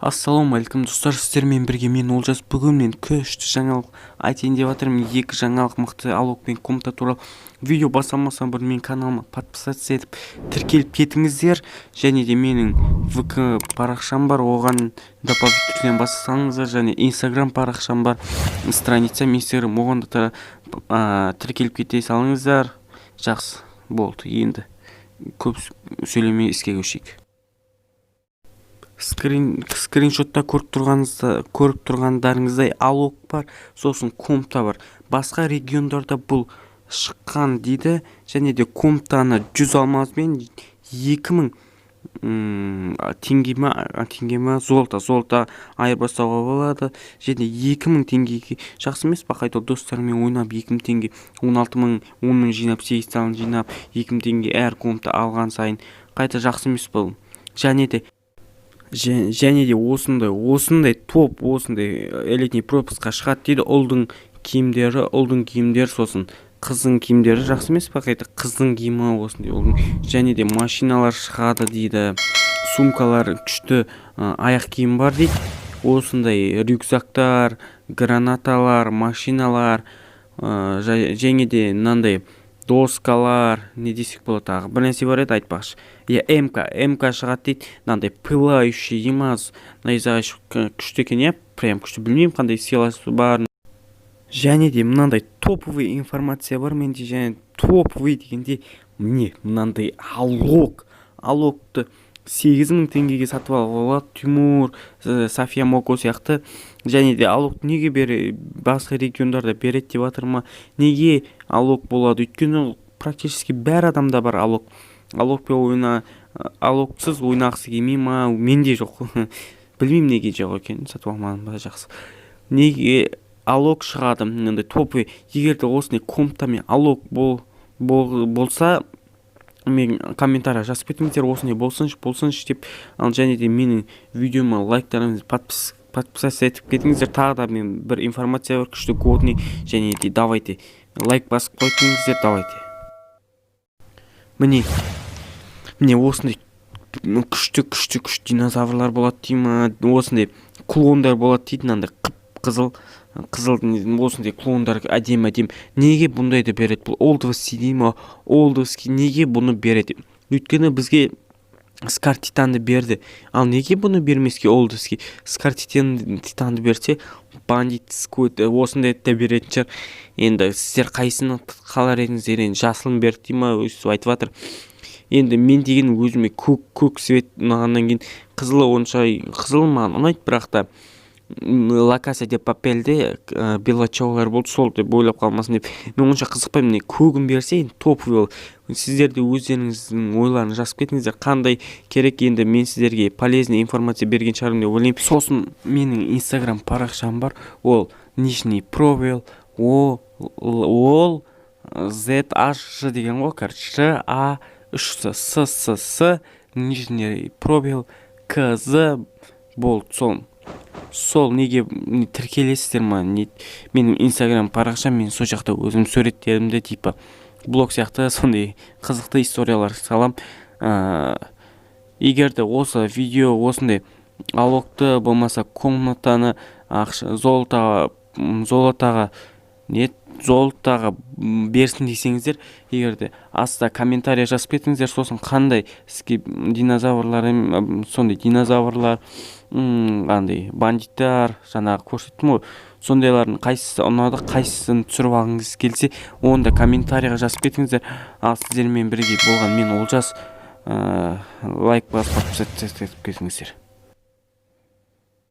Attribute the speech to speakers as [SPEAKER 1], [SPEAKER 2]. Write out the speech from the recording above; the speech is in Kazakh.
[SPEAKER 1] Ассалаумағалейкум достар, сіздермен бірге мен Олжас. Бүгін мен күшті жаңалық айтайын деп жатырмын. Екі жаңалық мықты алог пен комната туралы видео басамасам бұрын менің каналыма подписаться етіп тіркеліп кетіңіздер. Және де менің ВК парақшам бар, оған дополнительно бассаңыздар, және Инстаграм парақшам бар, страницам Инстаграм, оған да тіркеліп кете салыңыздар. Жақсы болды. Енді көп сөйлемей іске көшейік. Скриншотта көріп тұрғандарыңыздай алог бар, сосын комта бар. Басқа региондарда бұл шыққан дейді, және де комтаны 100 алмазбен 2000 теңге золото айырбастауға болады. Және 2000 теңгеге жақсы емес па? Қайта достарымен ойнап 2000 теңге 16 000 10 000 жинап, 8 талын жинап 2000 теңге әр комта алған сайын қайта жақсы емес бұл. Және де осындай топ, осындай элитный пропускқа шығады дейді. Ұлдың киімдері, сосын қыздың киімдері жақсы емес па? Қайта қыздың киімі осындай ұлдың. Және де машиналар шығады дейді. Сумкалар, күшті аяқ киім бар дейді. Осындай рюкзактар, гранаталар, машиналар, және де мынандай доскалар, не десек болады тағы. Бір нәрсе бар еді, айтпақшы. МК шығады дейді. Мынандай пылающий емес, найзағай күшті екен, прям күшті, білмеймін қандай силасы бар. Және де мынандай топовый информация бар менде. Және топовый дегенде міне мынандай алогты 8000 теңгеге сатып алуға болады. Тимур, София Моко сияқты. Және де алог неге басқа региондарда береді деп жатыр ма? Неге алог болады? Өйткені практически бәр адамда бар алог. Алогсыз ойнағысы келмей ма? Менде жоқ. Білмеймін неге жоқ екен, сатып алмадым ба, жақсы. Неге алог шығады? Мынандай топы. Егер де осындай комптамен алог болса, мен комментария жазып кетіңіздер, осындай болсыншы деп. Және де менің видеома лайктарыңызды подписаться етіп кетіңіздер. Тағы да мен бір информация бар, күшті годный. Және де давайте лайк басып қойтыңыздер, давайте. Міне осындай күшті динозаврлар болады деймін. Осындай клондар болады дейді. Мынандай қызыл осындай клондар әдем. Неге бұндайды береді? Бұл олдовский деймі? Олдовский неге бұны береді? Өйткені бізге Скар Титанды берді. Ал неге бұны бермеске олдовский? Скар Титанды берсе, бандитский осындай да беретін шығар. Енді сіздер қайсыны қалар едіңіздер? Енді жасылын берді деймі? Өйсіз айтып жатыр. Енді мен деген өзіме көк свет ұнағаннан кейін қызыл маған ұнайды, бірақ та La Casa de Papel'де белачаулар болды, сол деп ойлап қалмасын деп. Мен онша қызықпаймын. Көгін берсе, топ ол. Сіздер де өздеріңіздің ойларын жазып кетіңіздер, қандай керек. Енді мен сіздерге полезный информация берген шығармын деп ойлаймын. Сосын менің Инстаграм парақшам бар. Ол нижний пробел, ол ZH деген ғой, короче, A3SSS нижний пробел KZ болды. Сол неге тіркелесіздер ма? Менің Инстаграм парақшам, мен сол жақта өзім суреттерімді типа блог сияқты сондай қызықты историялар салам. Егер де осы видео осындай алогты болмаса комнатаны золотаға берсін десеңіздер, егер де аста комментария жазып кетіңіздер. Сосын қандай сондай динозаврлар, қандай бандиттар, жаңағы көрсеттім ғой, сондайлардың қайсысы ұнады, қайсысын түсіріп алғыңыз келсе, онда комментарияға жазып кетіңіздер. Ал сіздермен бірге болған мен Олжас. Лайк басып подписаться етіп кетіңіздер.